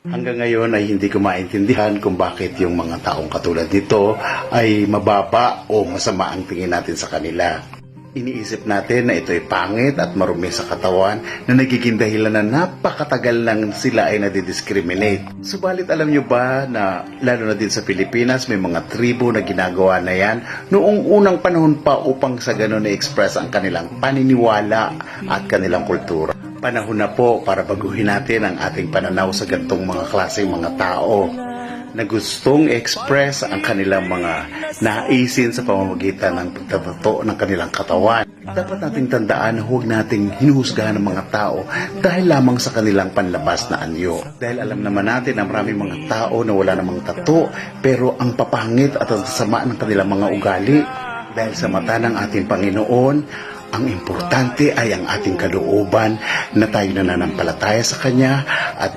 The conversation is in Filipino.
Hanggang ngayon ay hindi ko maintindihan kung bakit yung mga taong katulad nito ay mababa o masama ang tingin natin sa kanila. Iniisip natin na ito ay pangit at marumi sa katawan na nagiging dahilan na napakatagal lang sila ay nadidiscriminate. Subalit alam nyo ba na lalo na din sa Pilipinas may mga tribo na ginagawa na yan noong unang panahon pa upang sa ganun na-express ang kanilang paniniwala at kanilang kultura. Panahon na po para baguhin natin ang ating pananaw sa ganitong mga klaseng mga tao na gustong express ang kanilang mga naisin sa pamamagitan ng pagtatato ng kanilang katawan. Dapat nating tandaan na huwag nating hinuhusgahan ng mga tao dahil lamang sa kanilang panlabas na anyo. Dahil alam naman natin na maraming mga tao na wala namang tato pero ang papangit at ang sasama ng kanilang mga ugali. Dahil sa mata ng ating Panginoon, ang importante ay ang ating kalooban na tayo nananampalataya sa Kanya at